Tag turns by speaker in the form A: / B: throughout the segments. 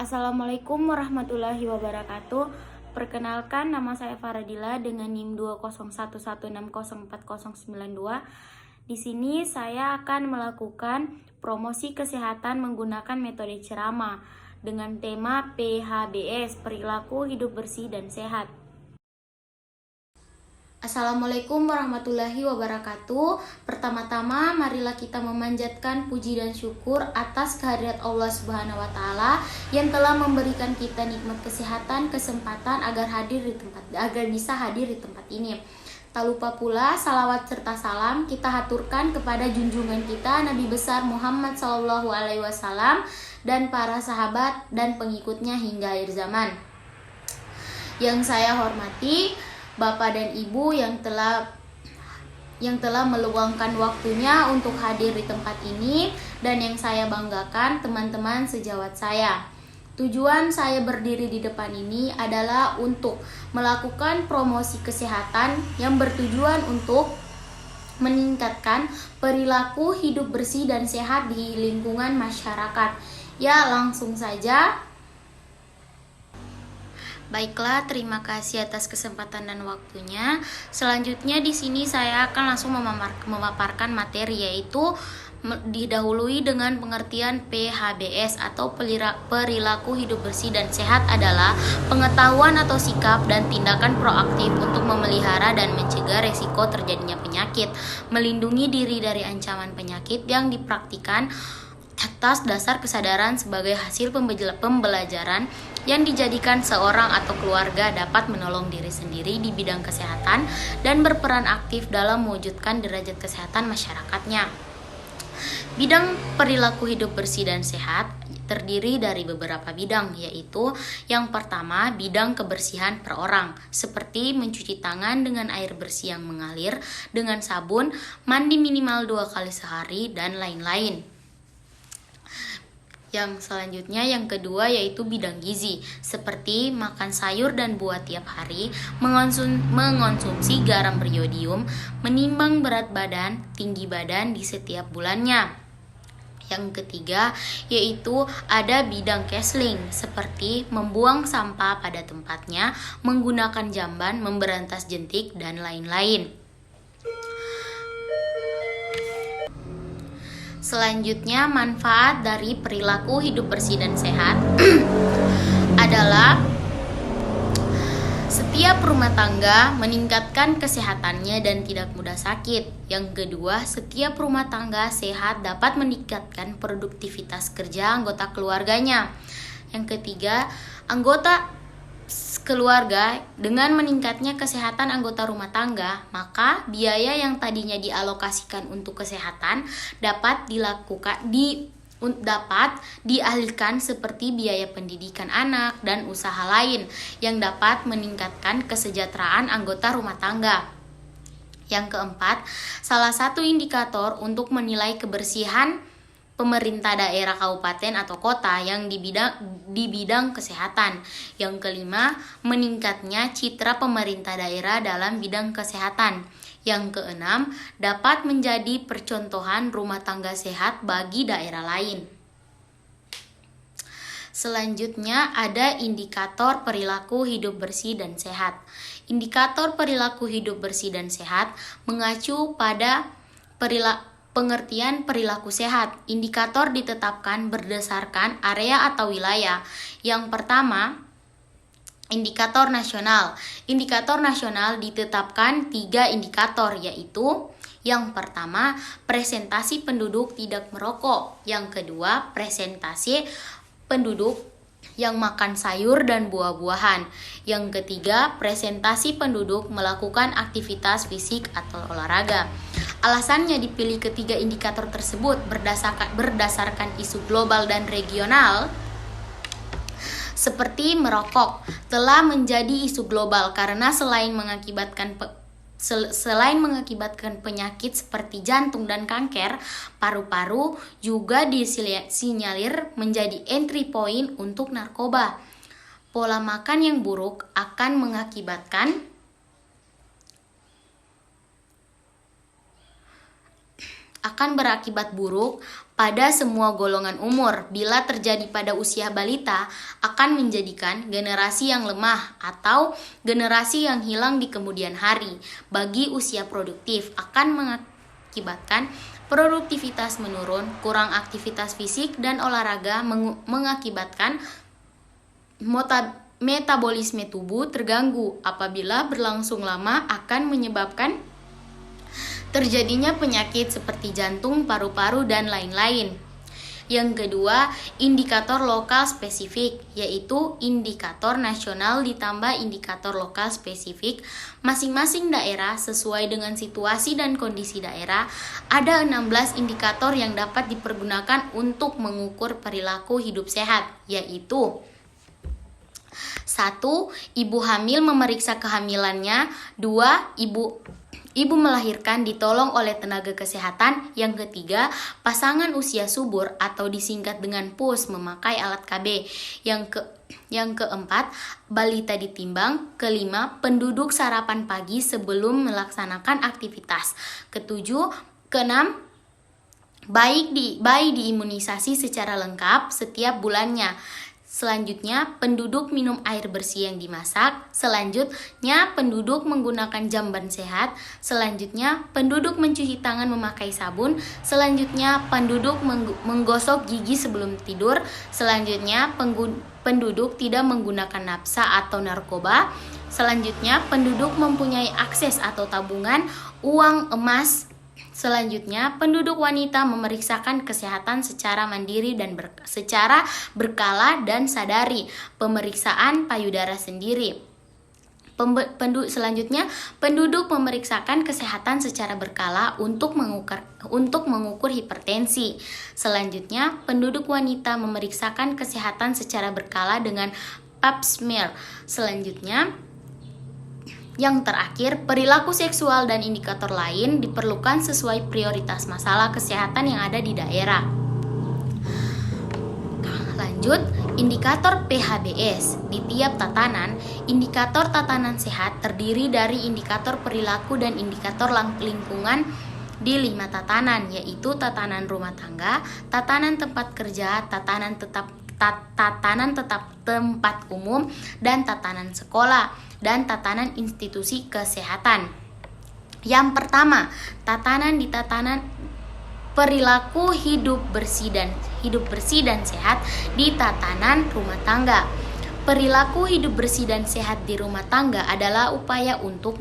A: Assalamualaikum warahmatullahi wabarakatuh. Perkenalkan, nama saya Faradila dengan NIM 20116040092. Di sini saya akan melakukan promosi kesehatan menggunakan metode ceramah dengan tema PHBS, perilaku hidup bersih dan sehat. Assalamualaikum warahmatullahi wabarakatuh. Pertama-tama marilah kita memanjatkan puji dan syukur atas kehadirat Allah Subhanahu wa taala yang telah memberikan kita nikmat kesehatan, kesempatan agar bisa hadir di tempat ini. Tak lupa pula salawat serta salam kita haturkan kepada junjungan kita Nabi besar Muhammad SAW dan para sahabat dan pengikutnya hingga akhir zaman. Yang saya hormati Bapak dan Ibu yang telah meluangkan waktunya untuk hadir di tempat ini, dan yang saya banggakan teman-teman sejawat saya. Tujuan saya berdiri di depan ini adalah untuk melakukan promosi kesehatan yang bertujuan untuk meningkatkan perilaku hidup bersih dan sehat di lingkungan masyarakat. Ya, langsung saja. Baiklah, terima kasih atas kesempatan dan waktunya. Selanjutnya di sini saya akan langsung memaparkan materi, yaitu didahului dengan pengertian PHBS atau perilaku hidup bersih dan sehat adalah pengetahuan atau sikap dan tindakan proaktif untuk memelihara dan mencegah resiko terjadinya penyakit, melindungi diri dari ancaman penyakit yang dipraktikkan atas dasar kesadaran sebagai hasil pembelajaran yang dijadikan seorang atau keluarga dapat menolong diri sendiri di bidang kesehatan dan berperan aktif dalam mewujudkan derajat kesehatan masyarakatnya. Bidang perilaku hidup bersih dan sehat terdiri dari beberapa bidang, yaitu yang pertama bidang kebersihan per orang, seperti mencuci tangan dengan air bersih yang mengalir dengan sabun, mandi minimal 2 kali sehari, dan lain-lain. Yang selanjutnya, yang kedua, yaitu bidang gizi, seperti makan sayur dan buah tiap hari, mengonsumsi garam beriodium, menimbang berat badan, tinggi badan di setiap bulannya. Yang ketiga, yaitu ada bidang counseling, seperti membuang sampah pada tempatnya, menggunakan jamban, memberantas jentik, dan lain-lain. Selanjutnya, manfaat dari perilaku hidup bersih dan sehat adalah setiap rumah tangga meningkatkan kesehatannya dan tidak mudah sakit. Yang kedua, setiap rumah tangga sehat dapat meningkatkan produktivitas kerja anggota keluarganya. Yang ketiga, anggota keluarga dengan meningkatnya kesehatan anggota rumah tangga, maka biaya yang tadinya dialokasikan untuk kesehatan dapat dialihkan seperti biaya pendidikan anak dan usaha lain yang dapat meningkatkan kesejahteraan anggota rumah tangga. Yang keempat, salah satu indikator untuk menilai kebersihan pemerintah daerah, kabupaten atau kota yang di bidang kesehatan. Yang kelima, meningkatnya citra pemerintah daerah dalam bidang kesehatan. Yang keenam, dapat menjadi percontohan rumah tangga sehat bagi daerah lain. Selanjutnya ada indikator perilaku hidup bersih dan sehat. Indikator perilaku hidup bersih dan sehat mengacu pada pengertian perilaku sehat. Indikator ditetapkan berdasarkan area atau wilayah. Yang pertama, indikator nasional. Indikator nasional ditetapkan 3 indikator, yaitu yang pertama, presentasi penduduk tidak merokok. Yang kedua, presentasi penduduk yang makan sayur dan buah-buahan. Yang ketiga, presentasi penduduk melakukan aktivitas fisik atau olahraga. Alasannya dipilih ketiga indikator tersebut berdasarkan isu global dan regional, seperti merokok telah menjadi isu global karena selain mengakibatkan penyakit seperti jantung dan kanker paru-paru, juga disinyalir menjadi entry point untuk narkoba. Pola makan yang buruk akan berakibat buruk pada semua golongan umur. Bila terjadi pada usia balita, akan menjadikan generasi yang lemah atau generasi yang hilang di kemudian hari. Bagi usia produktif, akan mengakibatkan produktivitas menurun, kurang aktivitas fisik dan olahraga, mengakibatkan metabolisme tubuh terganggu. Apabila berlangsung lama, akan menyebabkan terjadinya penyakit seperti jantung, paru-paru, dan lain-lain. Yang kedua, indikator lokal spesifik, yaitu indikator nasional ditambah indikator lokal spesifik. Masing-masing daerah sesuai dengan situasi dan kondisi daerah. Ada 16 indikator yang dapat dipergunakan untuk mengukur perilaku hidup sehat, yaitu 1. Ibu hamil memeriksa kehamilannya. 2. Ibu melahirkan ditolong oleh tenaga kesehatan. Yang ketiga, pasangan usia subur atau disingkat dengan PUS memakai alat KB. Yang keempat, balita ditimbang. Kelima, penduduk sarapan pagi sebelum melaksanakan aktivitas. Keenam, bayi diimunisasi secara lengkap setiap bulannya. Selanjutnya, penduduk minum air bersih yang dimasak. Selanjutnya, penduduk menggunakan jamban sehat. Selanjutnya, penduduk mencuci tangan memakai sabun. Selanjutnya, penduduk menggosok gigi sebelum tidur. Selanjutnya, penduduk tidak menggunakan nafsa atau narkoba. Selanjutnya, penduduk mempunyai akses atau tabungan uang emas. Selanjutnya, penduduk wanita memeriksakan kesehatan secara mandiri dan secara berkala dan sadari. Pemeriksaan payudara sendiri. Selanjutnya, penduduk memeriksakan kesehatan secara berkala untuk mengukur hipertensi. Selanjutnya, penduduk wanita memeriksakan kesehatan secara berkala dengan pap smear. Selanjutnya, yang terakhir, perilaku seksual dan indikator lain diperlukan sesuai prioritas masalah kesehatan yang ada di daerah. Lanjut, indikator PHBS. Di tiap tatanan, indikator tatanan sehat terdiri dari indikator perilaku dan indikator lingkungan di 5 tatanan, yaitu tatanan rumah tangga, tatanan tempat kerja, tatanan tetap tempat umum, dan tatanan sekolah, dan tatanan institusi kesehatan. Yang pertama, tatanan perilaku hidup bersih dan sehat di tatanan rumah tangga. Perilaku hidup bersih dan sehat di rumah tangga adalah upaya untuk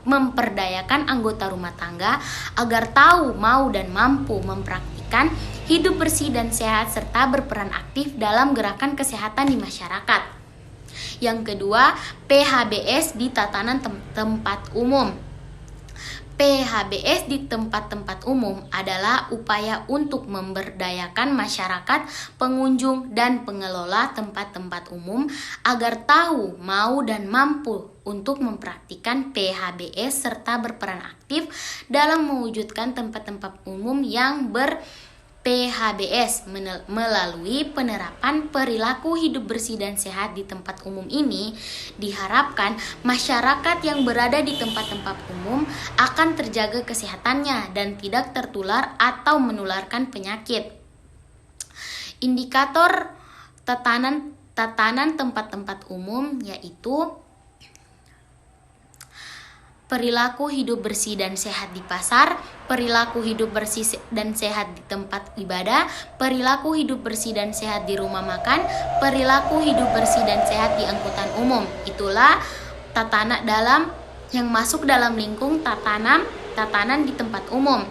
A: memperdayakan anggota rumah tangga agar tahu, mau, dan mampu mempraktikkan hidup bersih dan sehat serta berperan aktif dalam gerakan kesehatan di masyarakat. Yang kedua, PHBS di tatanan tempat umum. PHBS di tempat-tempat umum adalah upaya untuk memberdayakan masyarakat, pengunjung, dan pengelola tempat-tempat umum agar tahu, mau, dan mampu untuk mempraktikkan PHBS serta berperan aktif dalam mewujudkan tempat-tempat umum yang PHBS. Melalui penerapan perilaku hidup bersih dan sehat di tempat umum ini, diharapkan masyarakat yang berada di tempat-tempat umum akan terjaga kesehatannya dan tidak tertular atau menularkan penyakit. Indikator tatanan tempat-tempat umum yaitu perilaku hidup bersih dan sehat di pasar, perilaku hidup bersih dan sehat di tempat ibadah, perilaku hidup bersih dan sehat di rumah makan, perilaku hidup bersih dan sehat di angkutan umum. Itulah tatanan yang masuk dalam lingkup tatanan di tempat umum.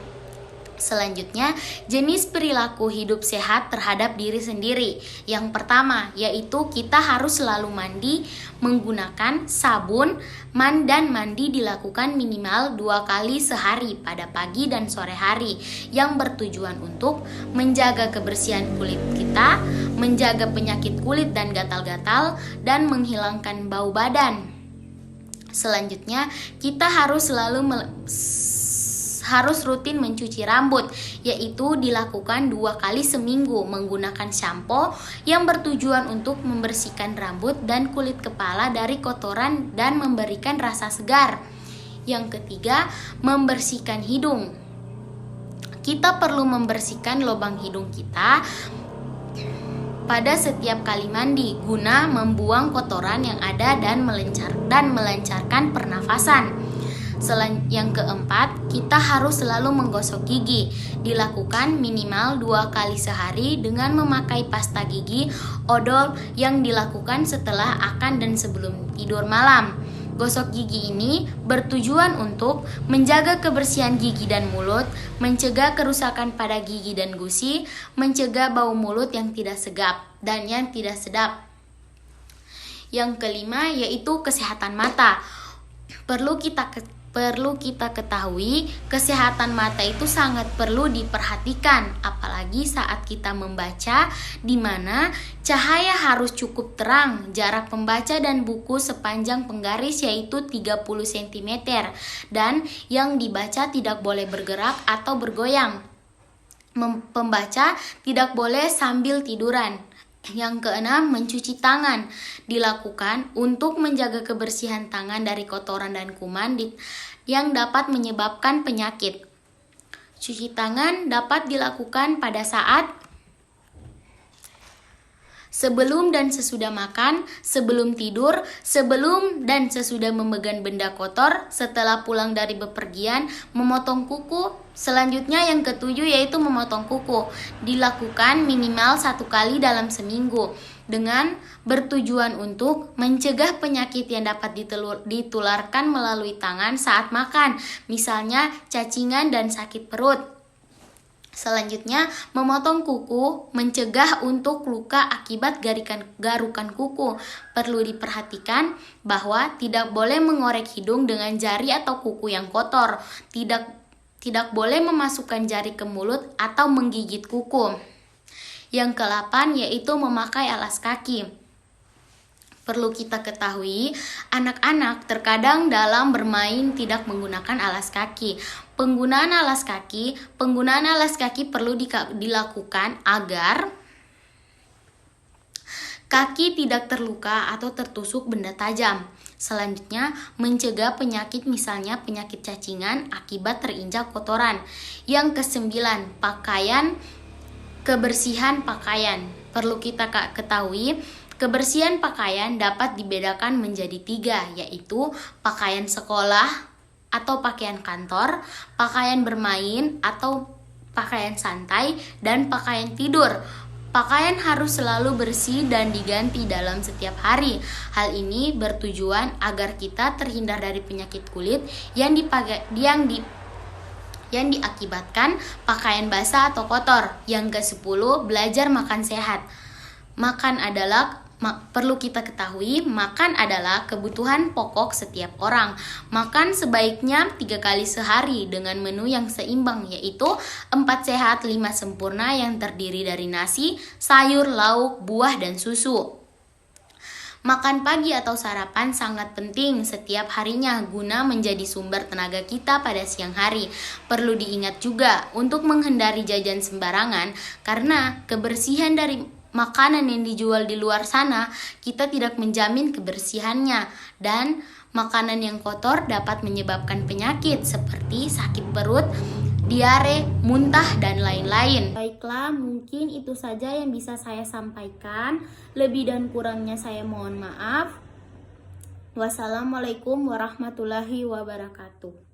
A: Selanjutnya, jenis perilaku hidup sehat terhadap diri sendiri. Yang pertama, yaitu kita harus selalu mandi menggunakan sabun, dan mandi dilakukan minimal 2 kali sehari pada pagi dan sore hari, yang bertujuan untuk menjaga kebersihan kulit kita, menjaga penyakit kulit dan gatal-gatal, dan menghilangkan bau badan. Selanjutnya, kita harus rutin mencuci rambut, yaitu dilakukan 2 kali seminggu menggunakan shampoo yang bertujuan untuk membersihkan rambut dan kulit kepala dari kotoran dan memberikan rasa segar. Yang ketiga, membersihkan hidung. Kita perlu membersihkan lubang hidung kita pada setiap kali mandi guna membuang kotoran yang ada dan melancarkan pernafasan. Yang keempat, kita harus selalu menggosok gigi. Dilakukan minimal 2 kali sehari dengan memakai pasta gigi odol yang dilakukan setelah akan dan sebelum tidur malam. Gosok gigi ini bertujuan untuk menjaga kebersihan gigi dan mulut, mencegah kerusakan pada gigi dan gusi, mencegah bau mulut yang tidak sedap dan yang tidak sedap. Yang kelima yaitu kesehatan mata. Perlu kita ketahui, kesehatan mata itu sangat perlu diperhatikan, apalagi saat kita membaca, di mana cahaya harus cukup terang. Jarak pembaca dan buku sepanjang penggaris yaitu 30 cm, dan yang dibaca tidak boleh bergerak atau bergoyang. Pembaca tidak boleh sambil tiduran. Yang keenam, mencuci tangan dilakukan untuk menjaga kebersihan tangan dari kotoran dan kuman yang dapat menyebabkan penyakit. Cuci tangan dapat dilakukan pada saat sebelum dan sesudah makan, sebelum tidur, sebelum dan sesudah memegang benda kotor, setelah pulang dari bepergian, memotong kuku. Selanjutnya yang ketujuh yaitu memotong kuku. Dilakukan minimal 1 kali dalam seminggu dengan bertujuan untuk mencegah penyakit yang dapat ditularkan melalui tangan saat makan, misalnya cacingan dan sakit perut. Selanjutnya, memotong kuku mencegah untuk luka akibat garukan kuku. Perlu diperhatikan bahwa tidak boleh mengorek hidung dengan jari atau kuku yang kotor. Tidak boleh memasukkan jari ke mulut atau menggigit kuku. Yang ke-8 yaitu memakai alas kaki. Perlu kita ketahui, anak-anak terkadang dalam bermain tidak menggunakan alas kaki. Penggunaan alas kaki perlu dilakukan agar kaki tidak terluka atau tertusuk benda tajam. Selanjutnya, mencegah penyakit, misalnya penyakit cacingan akibat terinjak kotoran. Yang ke-9, kebersihan pakaian. Perlu kita ketahui, kebersihan pakaian dapat dibedakan menjadi 3, yaitu pakaian sekolah atau pakaian kantor, pakaian bermain atau pakaian santai, dan pakaian tidur. Pakaian harus selalu bersih dan diganti dalam setiap hari. Hal ini bertujuan agar kita terhindar dari penyakit kulit yang diakibatkan pakaian basah atau kotor. Yang ke-10, belajar makan sehat. Perlu kita ketahui, makan adalah kebutuhan pokok setiap orang. Makan sebaiknya 3 kali sehari dengan menu yang seimbang, yaitu 4 sehat 5 sempurna yang terdiri dari nasi, sayur, lauk, buah, dan susu. Makan pagi atau sarapan sangat penting setiap harinya guna menjadi sumber tenaga kita pada siang hari. Perlu diingat juga untuk menghindari jajan sembarangan, karena kebersihan dari makanan yang dijual di luar sana, kita tidak menjamin kebersihannya, dan makanan yang kotor dapat menyebabkan penyakit seperti sakit perut, diare, muntah, dan lain-lain. Baiklah, mungkin itu saja yang bisa saya sampaikan. Lebih dan kurangnya saya mohon maaf. Wassalamualaikum warahmatullahi wabarakatuh.